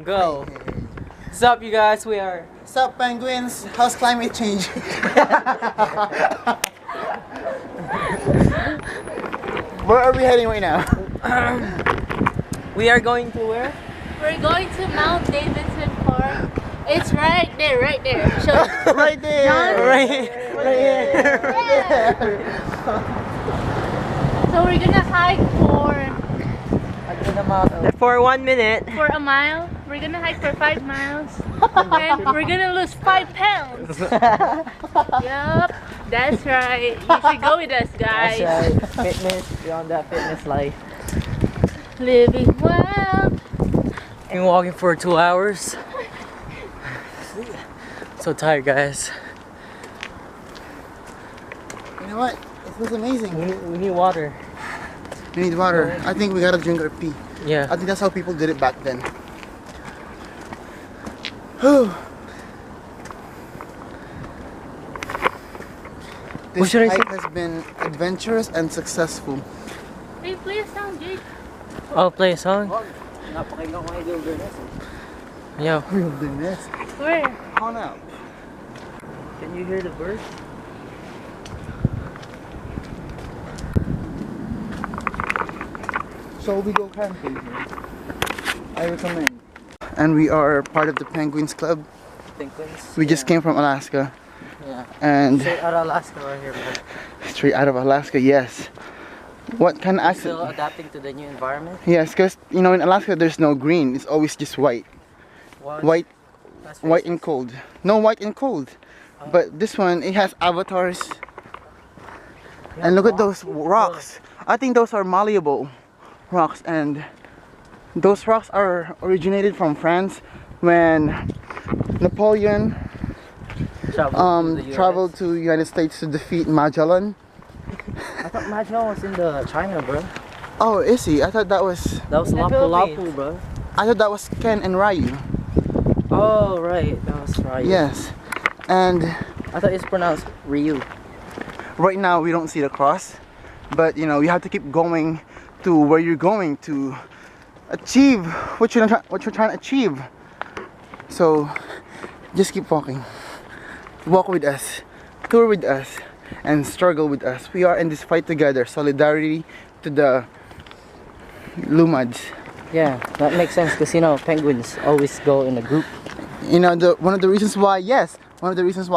go. What's up, you guys? We are. What's up, penguins? How's climate change? Where are we heading right now? We are going to where? We're going to Mount Davidson Park. It's right there, right there. So, Right there. John? Right here. So we're gonna hike For 1 minute. for a mile. We're gonna hike for 5 miles. And we're gonna lose 5 pounds. Yup, that's right. You should go with us, guys. That's right. Fitness. You're on that fitness life. Living wild. Been walking for 2 hours. So tired, guys. You know what? It feels amazing. We need water. We need water. I think we gotta drink or pee. Yeah. I think that's how people did it back then. Whew. This hike has been adventurous and successful. Hey, play a song, Jake. Oh, play a song? Yo. Wilderness. Where? On up. Can you hear the birds? So we go camping here. I recommend. And we are part of the Penguins Club. Penguins. We just came from Alaska. Yeah. And Straight out of Alaska right here, bro. straight out of Alaska, yes. What kind of Still accent? adapting to the new environment. Yes, because you know in Alaska there's no green. It's always just white. White, That's white racist. and cold. No white and cold. But this one, it has avatars. And look at those rocks. I think those are malleable rocks, and those rocks are originated from France when Napoleon traveled to United States to defeat Magellan. I thought Magellan was in the China, bro. Oh, is he? I thought that was Lapu-Lapu, bro. I thought that was Ken and Ryu. Oh, right. That was right. Yes. And I thought it's pronounced Ryu. right now we don't see the cross, but you know you have to keep going to where you're going to achieve what you're trying to achieve. So just keep walking. Walk with us, tour with us, and struggle with us. We are in this fight together. Solidarity to the Lumads. Yeah, that makes sense because you know penguins always go in a group. You know, one of the reasons why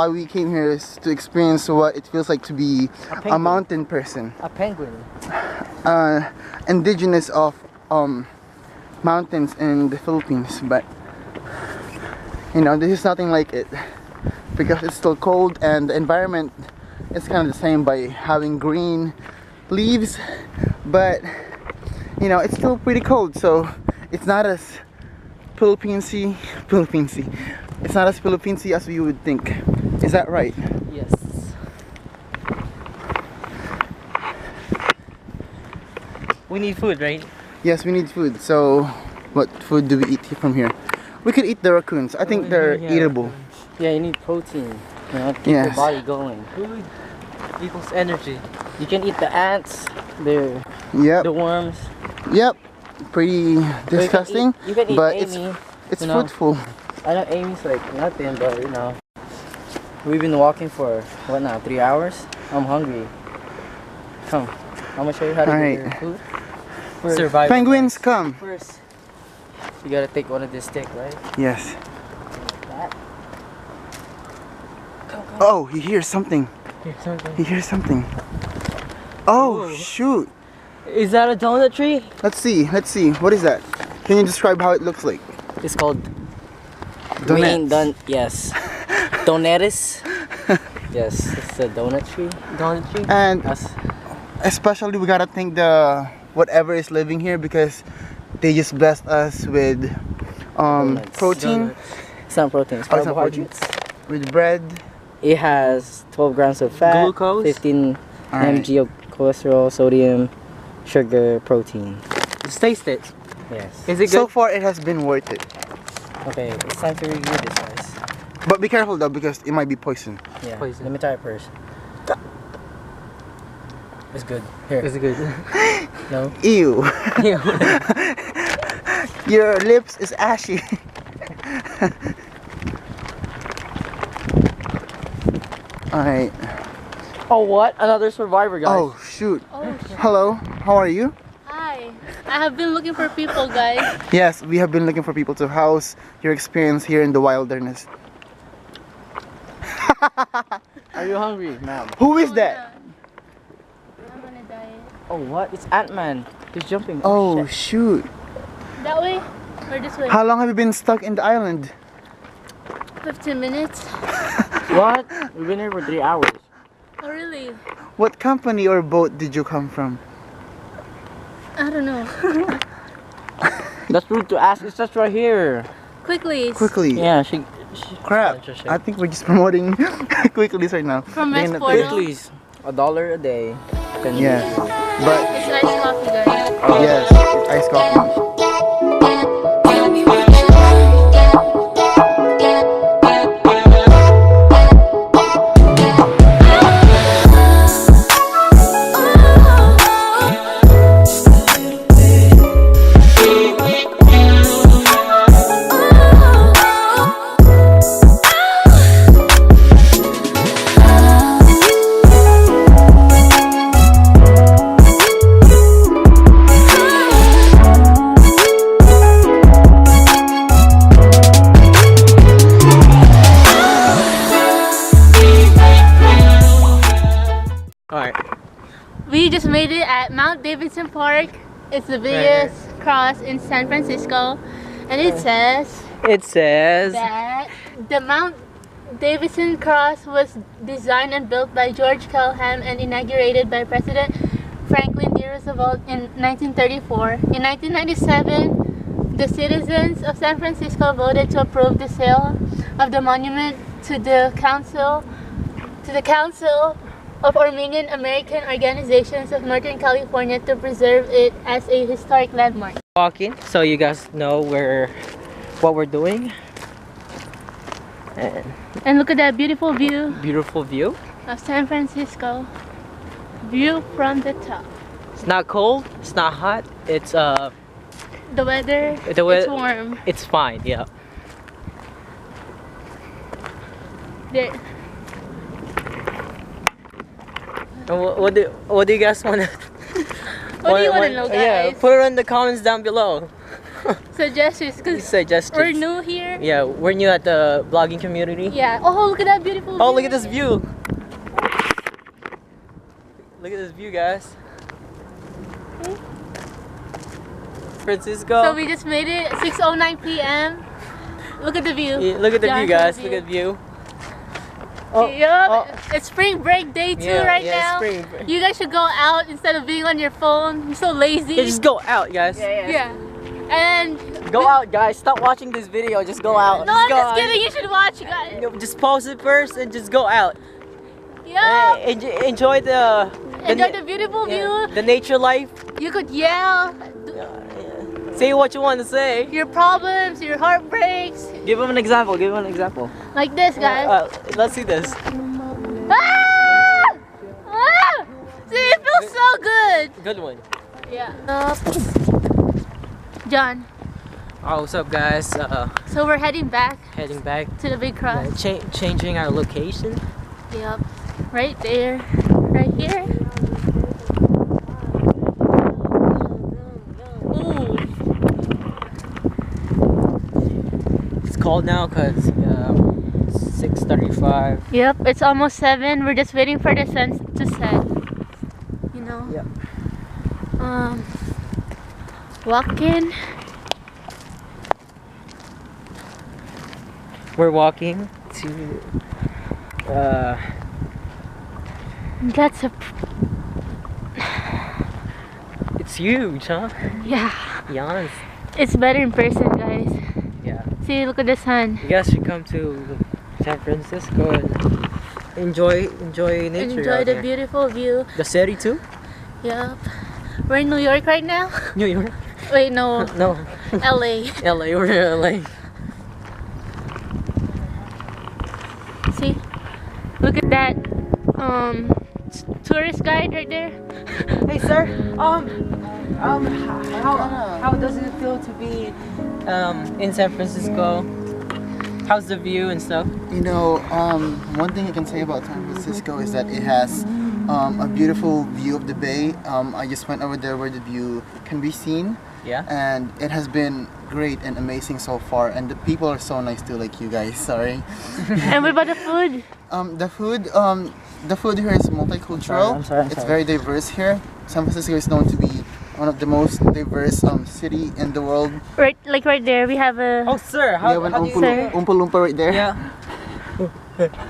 we came here is to experience what it feels like to be a mountain person. A penguin. Indigenous of mountains in the Philippines, but you know this is nothing like it because it's still cold and the environment is kind of the same by having green leaves, but you know it's still pretty cold, so it's not as Philippines-y. It's not as Philippines-y as we would think. Is that right? Yes. We need food, right? Yes, we need food. So what food do we eat from here? We could eat the raccoons. I think they're eatable. Yeah, you need protein. You know, to keep your body going. Food equals energy. You can eat the ants, the worms. Yep. Pretty disgusting. You can eat but Amy, it's fruitful. I know Amy's like nothing, but you know, we've been walking for what now? 3 hours. I'm hungry. Come, I'm gonna show you how to get your food. Survival. Penguins, come. First, you gotta take one of this stick, right? Yes. That. Come. Oh, he hears something. He hears something. Oh, Whoa. shoot. Is that a donut tree? Let's see. What is that? Can you describe how it looks like? It's called Donut. Yes. Donatus. Yes, it's a donut tree. And especially we gotta thank the whatever is living here because they just blessed us with protein. Donuts. It's not protein, it's carbohydrates. With bread. It has 12 grams of fat, glucose, 15 mg of cholesterol, sodium, sugar, protein. Just taste it. Yes. Is it good? So far it has been worth it. Okay, it's time to review this, guys. But be careful though because it might be poison. Yeah. Poison. Let me try it first. It's good. Here. Is it good? No. Ew. Your lips is ashy. Alright. Oh, what? Another survivor, guys. Oh, shoot. Oh, shit. Hello, how are you? Hi. I have been looking for people, guys. Yes, we have been looking for people to house your experience here in the wilderness. Are you hungry, ma'am? Who is Oh, that? yeah. I'm on a diet. Oh, what? It's Ant-Man. He's jumping. Oh, shit. shoot. That way? Or this way? How long have you been stuck in the island? 15 minutes. What? We've been here for 3 hours. Oh, really? What company or boat did you come from? I don't know. That's rude to ask. It's just right here. Quickly. Quickly. Yeah, she Crap. interesting. I think we're just promoting Quickly's right now. From They're West not- Portal. Please, $1 a day. Yeah. But It's iced coffee, guys. yes, it's iced coffee. Alright. We just made it at Mount Davidson Park. It's the biggest cross in San Francisco. And it says that the Mount Davidson Cross was designed and built by George Kelham and inaugurated by President Franklin D. Roosevelt in 1934. In 1997, the citizens of San Francisco voted to approve the sale of the monument to the Council of Armenian American Organizations of Northern California to preserve it as a historic landmark. Walking, so you guys know what we're doing. And look at that beautiful view Beautiful view. of San Francisco. View from the top. It's not cold. It's not hot. It's The weather, it's warm. It's fine. Yeah. There. What do you guys want to? What do you want to know, guys? Yeah, put it in the comments down below. Suggestions, because Suggestions. we're new here. Yeah, we're new at the vlogging community. Yeah. Oh, look at that beautiful view. Oh, look at this view. Look at this view, guys. Francisco. So we just made it at 6:09 p.m. Look at the view. Yeah, look at the view, John's guys. view. Look at the view. Yup. It's spring break day 2 right now. Spring break. You guys should go out instead of being on your phone. You're so lazy. Yeah, just go out, guys. Yeah. And Go out, guys. Stop watching this video. Just go out. no, I'm just kidding. You should watch, guys. You know, just pause it first and just go out. Yeah. Enjoy the Enjoy the beautiful yeah, view. the nature life. You could yell Say what you want to say. your problems, your heartbreaks, Give him an example. Give him an example. like this, guys. Let's see this. Ah! Ah! See, it feels so good. Good one. Yeah. John. Oh, what's up, guys? So we're heading back Heading back. to the big cross. Changing our location. Yep. Right there. Right here. Ooh. It's cold now because 6:35. Yep, it's almost 7. We're just waiting for the sun to set. You know? Yep. Walking. We're walking to. That's a. It's huge, huh? Yeah. Yes. It's better in person, guys. Yeah. See, look at the sun. You guys should come to San Francisco and enjoy nature. Enjoy out the here. beautiful view. The city too. Yep. We're in New York right now. New York. Wait, no. No. LA. LA. We're in LA. See? Look at that tourist guide right there. Hey, sir. How does it feel to be in San Francisco? How's the view and stuff? You know, one thing I can say about San Francisco is that it has a beautiful view of the bay. I just went over there where the view can be seen. Yeah. And it has been great and amazing so far. And the people are so nice too, like you guys. Sorry. And what about the food? The food here is multicultural. I'm sorry. It's very diverse here. San Francisco is known to be one of the most diverse city in the world. Right, like right there, we have a. Oh, sir. We have an Oompa Loompa right there. Yeah.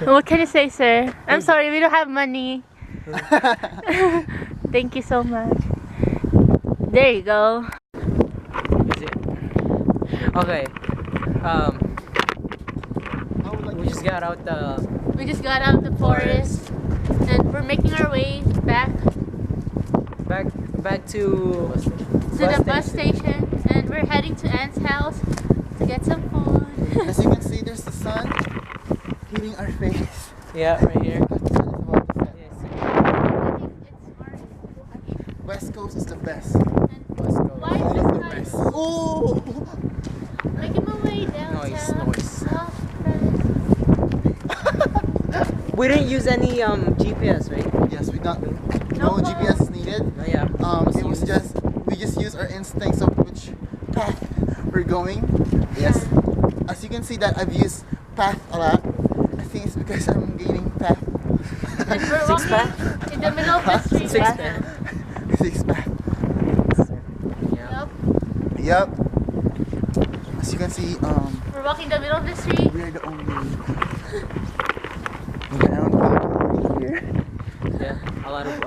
What can you say, sir? I'm sorry, we don't have money. Thank you so much. There you go. Is it? Okay. We just got out the. We just got out of the forest, and we're making our way back to the bus station, and we're heading to Anne's house to get some food. As you can see, there's the sun hitting our face. Yeah, right here. West Coast is the best. Why is this guy West. so- Oh! Making my way downtown. Noise. Oh, We didn't use any GPS, right? Yes, we don't. No GPS is needed. Oh, yeah. We just use our instincts of which path we're going. Yes. As you can see that I've used path a lot. I think it's because I'm gaining path. And we're walking in the middle of the street. Six right path. now. 6 path. Yeah. Yep. As you can see, We're walking in the middle of the street. we're the only ground here. Yeah. A lot of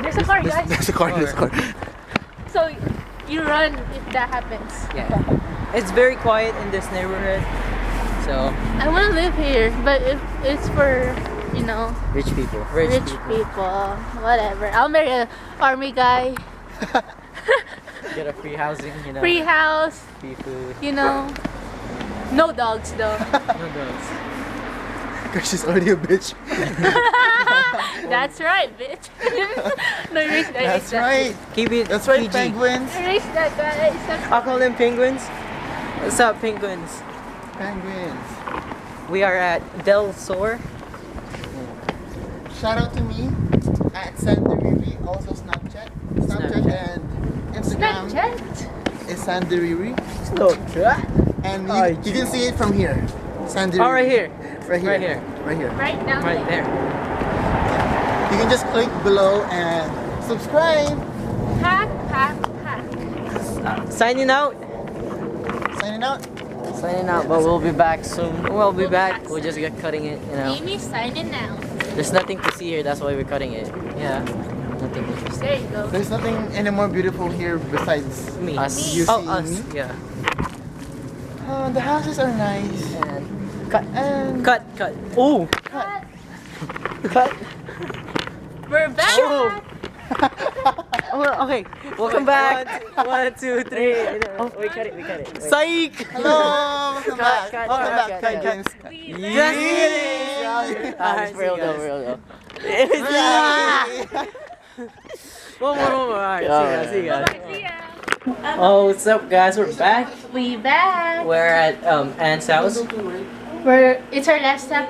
There's a car, guys. There's a car. So you run if that happens. Yeah. It's very quiet in this neighborhood. So I want to live here, but if it's for, you know, rich people. rich people, whatever. I'll marry an army guy. Get a free housing, you know. Free house, Free food. you know. No dogs though. No dogs. Because she's already a bitch. That's right, bitch. No, erase that. That's right. Keep it That's right, PG. penguins. Erase that, guys. I'll call them penguins. What's up, penguins? Penguins. We are at Del Sur. Shout out to me at Sandariri, also Snapchat and Instagram Snapchat. is Sandariri. Snapchat. And you can see it from here. Sandariri. Oh, right here. Right here. Right here. Right here. Right down Right there. You can just click below and subscribe. Pack. Signing out. Signing out. Signing out, but we'll be back soon. We'll be back. We'll just get cutting it, you know. Amy signing out. There's nothing to see here, that's why we're cutting it. Yeah. Nothing interesting. There you go. There's nothing any more beautiful here besides Me. Us. you Oh, see us. me. Yeah. The houses are nice. And cut. And Cut. Oh. Cut. Cut. We're back. Oh. Oh, okay. Welcome back. 1, 2, 3. Oh, we cut it. Wait. Psych! Hello! Welcome back. cut, Welcome cut, back, cut, James. Yes. Alright, Real though. One more. Alright, see you guys. See ya. Oh, what's up, guys? We're back. We back. We're at Anne's house. It's our last stop.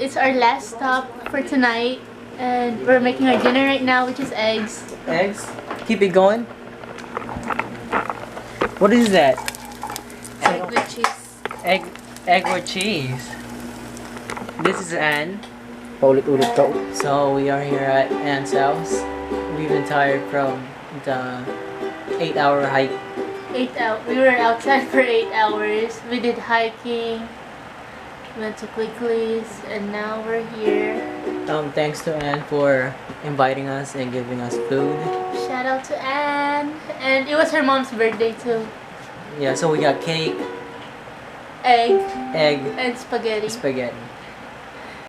It's our last stop for tonight, and we're making our dinner right now, which is eggs. Eggs. Keep it going. What is that? Egg with cheese. Egg with cheese. This is Anne. Paulit-ulit ka. So we are here at Anne's house. We've been tired from the 8-hour hike. 8 hours. We were outside for 8 hours. We did hiking. Went to Quickly's, and now we're here. Thanks to Anne for inviting us and giving us food. Shout out to Anne. And it was her mom's birthday too. Yeah, so we got cake, Egg egg, and spaghetti. spaghetti.